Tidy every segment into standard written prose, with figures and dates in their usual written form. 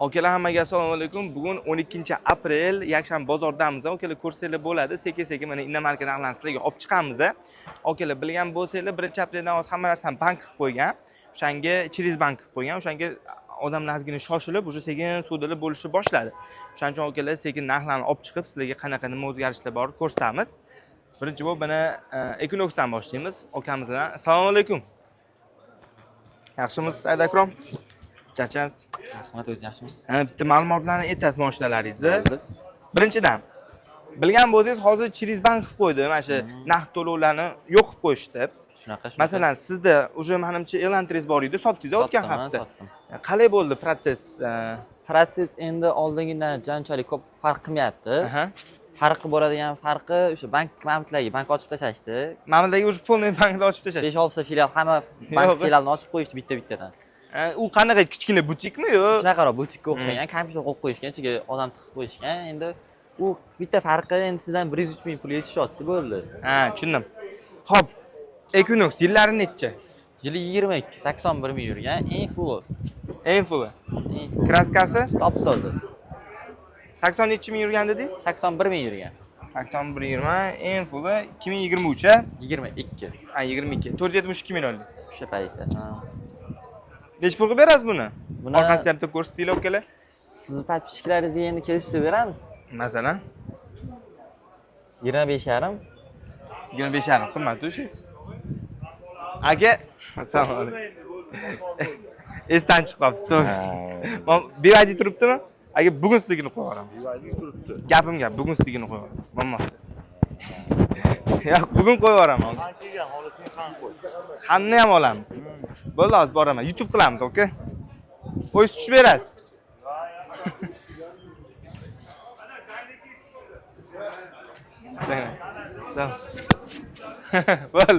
Akalar hammaga assalomu alaykum. Bugun 12-aprel, yakshanba bozordamiz. Akalar ko'rsanglar bo'ladi. Sekin-sekin mana Indomarka narxlarini sizlarga olib chiqamiz. Akalar bilgan bo'lsanglar, 1-apreldan hozir hamma narsani bank qilib qo'ygan. O'shanga Chiriz bank qilib qo'ygan. O'shanga odamlar ozgina shoshilib, o'sha sekin sudilib bo'lishni boshladi. O'shaning uchun akalar sekin narxlarni olib chiqib, sizlarga qanaqa nima o'zgarishlar bor ko'rsatamiz. Birinchi bo'lib mana Equinoxdan boshlaymiz. Akamiz bilan. Assalomu alaykum. Yaxshimisiz, Said akrom? Charchamiz. Rahmat, o'zingiz yaxshimisiz? Bitta ma'lumotlarni aytasiz moshinalaringizni. Birinchidan, bilgan bo'lsangiz, hozir Chiriz bank qilib qo'ydi. Mana shu naqd to'lovlarni yo'q qilib qo'yishdi. Shunaqa. Masalan, sizda o'sha menimcha e'lantiriz bor edi, sotdingiz o'tgan hafta. Sotdim. Qalay bo'ldi proses? Proses endi oldingidan anchalik ko'p farq qilmayapti. Farqi bo'ladigan farqi o'sha bank mamlakatlarga bank ochib tashlashdi. Mamlakatdagi o'sha polniy bankni ochib tashlashdi. 5-6 filial, hamma bank filialini ochib qo'yishdi bitta-bittadan. U qanaqa kichkina butikmi yo? Shunaqaroq butikka o'xshagan, kompyuter qo'yib qo'yishgan, ichiga odam tiqib qo'yishgan. Endi u bitta farqi endi sizdan 103 ming pul yetishyapti, bo'ldi. Ha, tushundim. Xo'p, Equinox yillari necha? Yili 22, 81 ming yurgan, eng full. Eng full. Kraskasi? Top-toza. 80 necha ming yurgan dedingiz? 81 ming yurgan. 81-20, eng full 2023 a? 22. Ha, 22. 472 ming oldik. O'sha pozitsiyasi. Necha pulga berasiz buni? Buni orqasini ham ko'rsatinglar akalar. Siz podpishchilaringizga endi kelishtirib beramiz. Masalan, 25,5. 25,5 qimmat o'sha. Aka, assalomu alaykum. Esdan chiqib qolibdi, to'g'risi. Men bevadi turibdimi? Aka, bugun sizligini qo'yib yuboraman. Bevadi turibdi. Gapim gap, bugun sizligini qo'yib yuboraman. Bo'lmasa. Yo'q, bugun qo'yib yuboraman. Qan kelgan xolisini qan qo'y. Qanni ham olamiz. Bo'ldi, hozir boraman. YouTube qilamiz, oka? Qo'y tutib berasiz. Bo'l.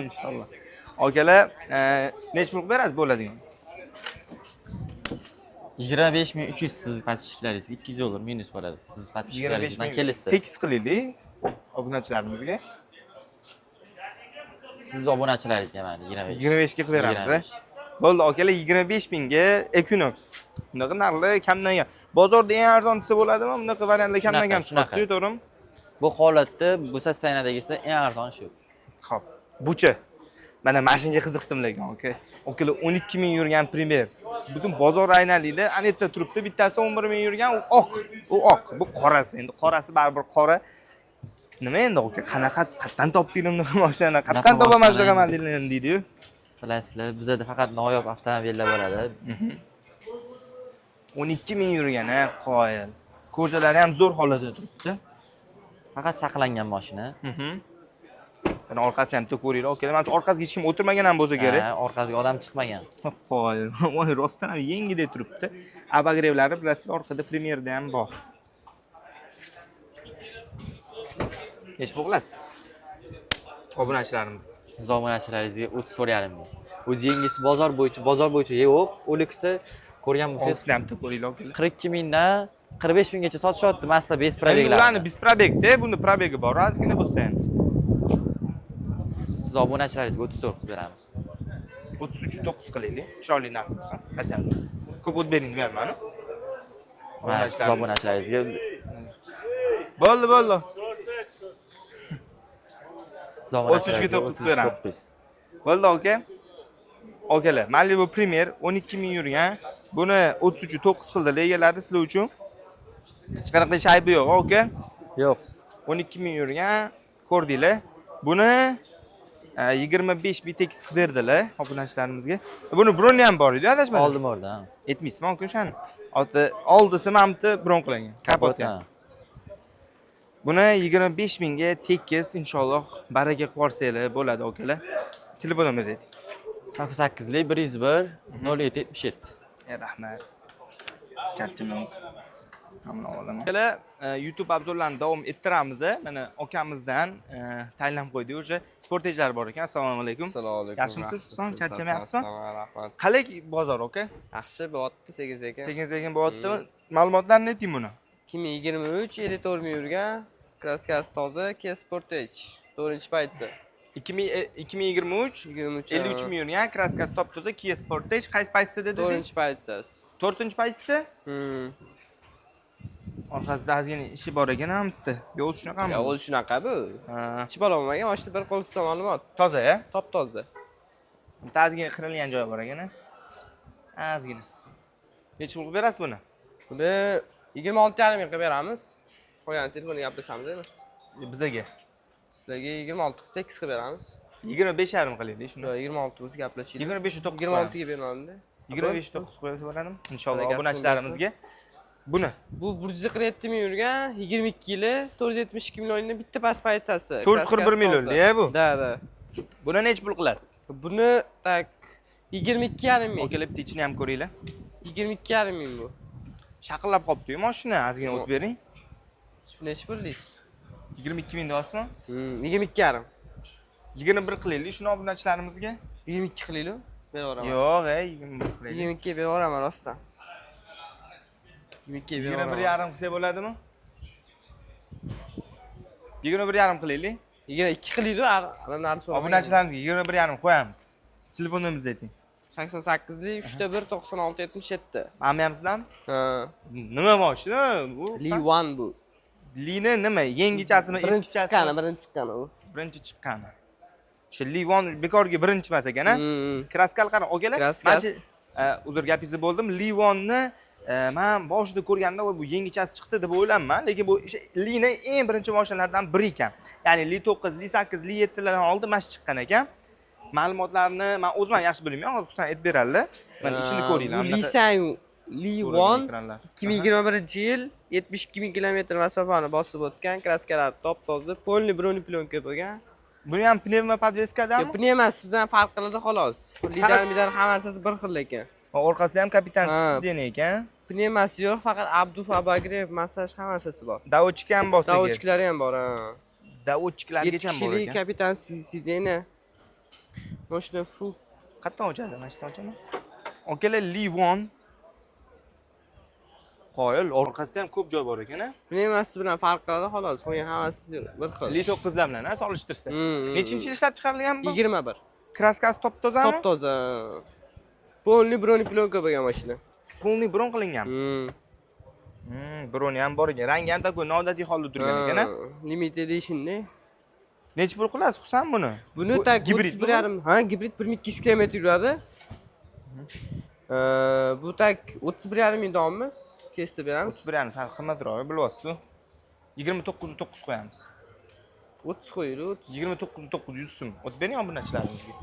Inshaalloh. Akalar, necha pul berasiz bo'ladigan? 25,300 siz podpishchilaringizga 200 dollar minus bo'ladi. Siz podpishchilaringizdan kelishsiz. Tekis qilaylik obunachilarimizga. Siz obunachilaringizga mana 25. 25 ga qilib beramiz. Bo'ldi, akalar 25 mingga Equinox. Bunaqa narxlar kamdan kam. Bozorda eng arzon desa bo'ladimi? Bunaqa variantlar kamdan kam chiqadi, to'g'rimi? Bu holatda bu sostoyaniyadagisi eng arzon shu. Xo'p, bucha. Mana mashinaga qiziqdim lekin, aka. Akalar 12 ming yurgan Premier. Butun bozor aylanlikda anetta turibdi. Bittasi 11 ming yurgan, u oq. U oq. Bu qorasi. Endi qorasi baribir qora. Nima endi aka? Qanaqa qayerdan topdinglar bunaqa mashina? Qayerdan topaman shunaqa modellarni deydi-yu. Bilasizlar, bizda faqat noyob avtomobillar bo'ladi. 12 ming yurgan, qoyil. Ko'chalari ham zo'r holatda turibdi. Faqat saqlangan mashina. Mana orqasini ham ko'ringlar. Okalar, mana orqasiga hech kim o'tirmagan ham bo'lsa kerak. Ha, orqasiga odam chiqmagan. Qoyil. Voy, rostdan ham yengidek turibdi. Abagrevlari bilasizlar, orqada Premierda ham bor. Necha pul qilasiz? Obunachilarimiz. Siz obunachilaringizga 34,5 ming. O'zingizning bozor bo'yicha yo'q. O'liksa ko'rgan bo'lsangiz, O'zini ham ko'ringlar, okalar. 42 mingdan 45 minggacha sotishyapti, masalan, bez Endi probeglar. ularni biz probegda, buni probegi bor, ozgina bo'lsa ham. Siz obunachilaringizga 34 qilib beramiz. 33.9 qilaylik. Chiroyli narx bo'lsin. Qachon? Ko'p o't bering deyapman. Mana siz obunachilaringizga Bo'ldi. 33 ga 9 beramiz. Bo'ldi, aka. Okalar, Malibu Premier 12 ming yurgan. Buni 33.9 qildi egalari sizlar uchun. Hech qanaqa shaybi yo'q, aka. Yo'q. 12 ming yurgan. Ko'rdinglar. Buni 25 bitekis qilib berdilar obunachilarimizga. Buni broni ham bor edi, adashmadim. Oldim orada. Aytmaysizmi, aka o'shani? Oldisi mamti bron qilingan. Kapot ham. Buni 25 mingga tekis inshaalloh baraka qilib yuborsanglar bo'ladi, akalar. Telefon nomeringizni ayting. 88lik 101 0777. Rahmat. Charchamayman. Hamma olaman. Akalar, YouTube obzorlarini davom ettiramiz. Mana akamizdan tayinlab qo'ydik. O'sha sportejlar bor ekan. Assalomu alaykum. Assalomu alaykum. Yaxshimisiz? Husan, charchamayapsizmi? Rahmat. Qalay bozor, aka? Yaxshi bo'lyapti, sekin-sekin. Sekin-sekin bo'lyaptimi? Ma'lumotlarni ayting buni. 2023 54 ming yurgan, kraskasi toza, Kia Sportage, 4-pozitsiya. 2023 23. 53 ming yurgan, kraskasi top toza, Kia Sportage. Qaysi paysida dedingiz? 4-chi paytchasi. 4-paysida? Hmm. Orqasida ozgina ishi bor ekan ham bitta. Yo'q shunaqami? Ya o'zi shunaqa bu. Ha, Ichi bo'lmagan, mashina bir qo'l tutsa ma'lumot. toza-ya? Top toza. Bitta ozgina qirilgan joyi bor ekan. Ozgina. Necha pul berasiz buni? Buni 26,5 ming qilib beramiz. Qo'ygan telefonni gaplashamiz endi. Bizaga Sizlarga 26 tekis qilib beramiz. 25,5 qilaylik shuni. Yo, 26 o'zi gaplashaylik. 25 9 26 ga bermadim-da. 25 9 qo'yib bo'ladimi? Inshaalloh Barakasi obunachilarimizga. Buni Bu 147 ming yurgan, 22 yili, 472 millionni bitta past paytchasi. 441 million-ya bu. Da. Buni necha pul qilasiz? Buni tak 22,5 ming. Okelib ichini ham ko'ringlar. 22,5 ming bu. Shaqillab qolibdi-yu mashina, ozgina o'tib bering. Necha puldaysiz? 22 ming deyapsizmi? 22,5. 21 qilaylik shuni obunachilarimizga. 22 qilaylik. Beraman. Yo'q, 21 qilaylik. 22 ga beraman rostdan. 22 ga beraman. 21,5 qilsa bo'ladimi? 21,5 qilaylik. 22 qilaylik, alamlarni so'rab. Obunachilarimizga 21,5 qo'yamiz. Telefon nomeringizni ayting. 88 lik 3 96 77. Amyamizdan? Ha. Nima mashina? Bu Li 1 bu. Lini nima? Yangichasimi, Birinchi eskichasimi? chiqqani u. Birinchi chiqqani. O'sha Livon bekorga birinchi emas ekan, a? Kraskal qara, okalar. Kraskasi. Uzr gapingizni bo'ldim. Livonni men boshida ko'rganda bu yangichasi chiqdi deb o'ylamayman, lekin bu Lini eng birinchi mashinalardan biri ekan. Ya'ni Li 9, Li 8, Li 7 lardan oldin mana shu chiqqan ekan. Ma'lumotlarni men o'zim ham yaxshi bilmayman, hozir xususan aytib beradilar. Mana ichini ko'ringlar. Bu Li Sang Li 1 2021-yil 72 ming kilometr masofani bosib o'tgan, kraskalar top toza, polni broni plyonka bo'lgan. Buni ham pnevma podveskadami? Yo'q, pnevmasidan farq qiladi xolos. Lidan har narsasi bir xil ekan. Va orqasida ham kapitanskiy sizdeniya ekan. Pnevmasi yo'q, faqat Abduf Abagrev massaj har narsasi bor. Davochka ham bor. Davochkalari ham bor, ha. Davochkalargacha ham bor Kishilik ekan. kapitan sideniya. Mashina full. Qayerdan ochadi? Mana shundan ochami? Okalar Livon. Qoyil, orqasida ham ko'p joy bor ekan-a. Pnevmasi bilan farq qiladi xolos. Qo'ygan hammasi bir xil. Li 9 lar bilan solishtirsa. Nechinchi yil ishlab chiqarilgan bu? 21. Kraskasi top tozami? Top toza. Polni broni plyonka bo'lgan mashina. Pulni bron qilingan. Broni ham bor ekan. Rangi ham такой noodatiy holda turgan ekan-a. Limited edition-da. Necha pul qilasiz Husan buni? Buni tak gibrid 1,5. Ha, gibrid 1200 km yuradi. Bu tak 31,5 ming donmiz. Kesib beramiz. 31 sal qimmatroq, bilyapsiz-ku. 29.9 qo'yamiz. 30 qo'yaylik. 29.900 so'm. O'tib bering obunachilarimizga.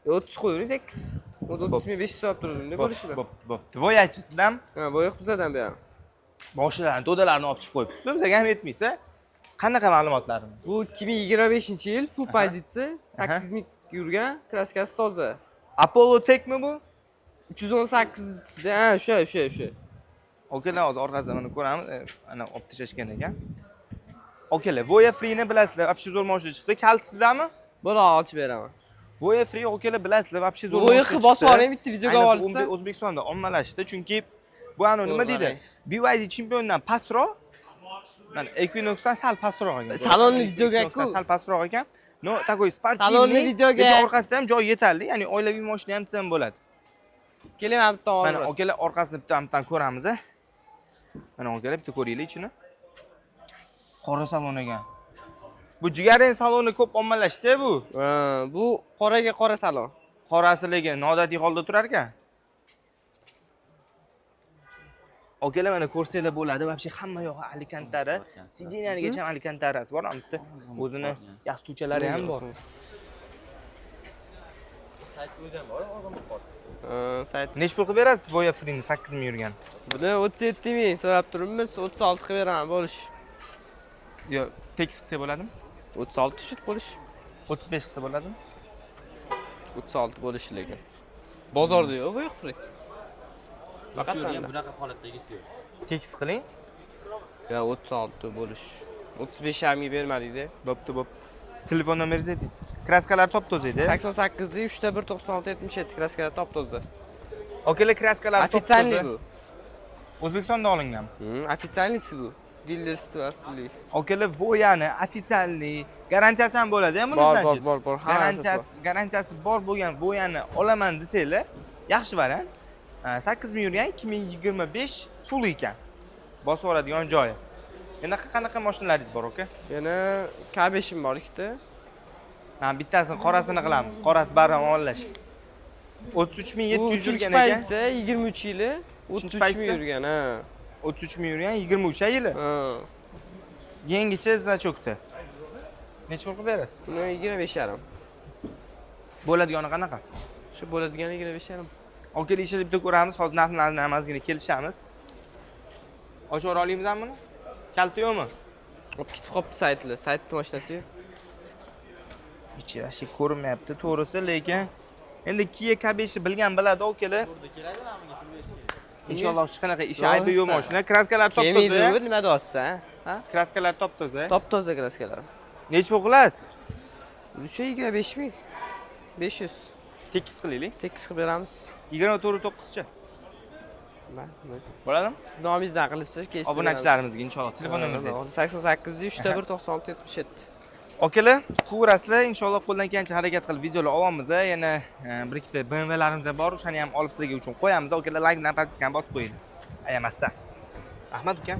30 qo'yaylik tekis. 30.500 so'rab turdim, bo'lishida. Bo'pti. Voyachi sizdan Ha, bo'yoq bizadan bu ham. boshilarni, to'dalarni olib chiqib qo'yibsiz. Bizga ham yetmaysa, qanaqa ma'lumotlarni? Bu 2025-yil full pozitsiya, 8000 ming yurgan, kraskasi toza. Apollo Techmi bu? 318-da, ha, o'sha. Okalar hozir orqasidan mana ko'ramiz. Ana olib tashlashgan ekan. Okalar, Voya Free'ni bilasizlar, вообще zo'r mashina chiqdi. Kalit sizlarmi? Bo'la ochib beraman. Voya Free okalar bilasizlar, вообще zo'r Voya mashina bosib oling, bitta videoga olsa. O'zbekistonda ommalashdi, chunki bu ano nima deydi? BYD chempiondan pastroq. Mana Equinoxdan sal pastroq ekan. Salonni videoga-ku. Sal pastroq ekan. No, такой sportivniy. Salonni videoga. Lekin orqasida ham joy yetarli, ya'ni oilaviy mashina ham desam bo'ladi. Keling, bitta olamiz. Mana okalar orqasini bitta ko'ramiz. Mana okalar bitta ko'ringlar ichini. Qora salon ekan. Bu jigarin saloni ko'p ommalashdi bu. Bu qoraga qora salon. Qorasi lekin noodatiy holda turar ekan. Okalar mana ko'rsanglar bo'ladi. Вообще hamma yog'i alikantari, sideniyarigacha alikantarasi bor, bitta o'zini yastuvchalari ham bor. Sayt o'zi ham bor, ozon bo'lib Sayt. Nech pul qilib berasiz Voya Free'ni 8 ming yurgan? Buni 37 ming so'rab turibmiz, 36 qilib beraman, bo'lish. Yo'q, tekis qilsa bo'ladimi? 36 shut bo'lish. 35 qilsa bo'ladimi? 36 bo'lish lekin. Bozorda yo'q bu yo'q free. Faqat bunaqa holatdagisi yo'q. Tekis qiling. Ya 36 bo'lish. 35 ham bermadingda. Bo'pti. Telefon nomeringizni ayting. Kraskalar top toza edi. 88 lik 3 96 77 kraskalar top toza. Okalar kraskalar top toza. Ofitsialniy bu. O'zbekistonda olingan. Ofitsialniysi bu. Dealerство asli. Okalar Voyani ofitsialniy garantiyasi ham bo'ladi-ya Bor, bunisidan. bor. Hammasi bor. Garantiyasi bor bo'lgan Voyani olaman desanglar, yaxshi variant. 8000 yurgan 2025 full ekan. Bosib oladigan joyi. Endi qanaqa mashinalaringiz bor, aka? Yana K5im bor ikkita. Ha, bittasini qorasini qilamiz. Qorasi barham ollashdi. 33700 yurgan ekan. Paytda 23 yili 33 ming yurgan, ha. 33000 yurgan 23 yili. Ha. Yangicha значокda. Necha pul qilib berasiz? Buni 25,5. Bo'ladigani qanaqa? Shu bo'ladigani 25,5. Okey, ishni bitta ko'ramiz. Hozir narxlarni hammasiga kelishamiz. Ochib olamizmi buni? Kalti yo'qmi? Olib ketib qolibdi saytlar. Saytni mashinasi-yu. Ichi vashi ko'rinmayapti, to'g'risi, lekin endi Kia K5 bilgan biladi, okalar. Inshaalloh hech qanaqa ishi aybi yo'q mashina. Kraskalar top-toza. Kelmaydi, nima deyapsiz, ha? Kraskalar top-toza. Top-toza kraskalar. Necha pul qilasiz? Shu 25 ming. 500. Tekis qilaylik. Tekis qilib beramiz. 24.9 cha. Bo'ladimi? Siz nomingizdan qilasiz, keyin. Obunachilarimizga inshaalloh telefon nomeringizni. 88 3 196 Okalar, ko'rasizlar, inshaalloh qo'ldan kelgancha harakat qilib videolar olamiz. Yana bir ikkita BMWlarimiz ham bor, o'shani ham olib sizlarga uchun qo'yamiz. Okalar, like bilan podpiskani bosib qo'ying. Ayamasdan. Rahmat ukam.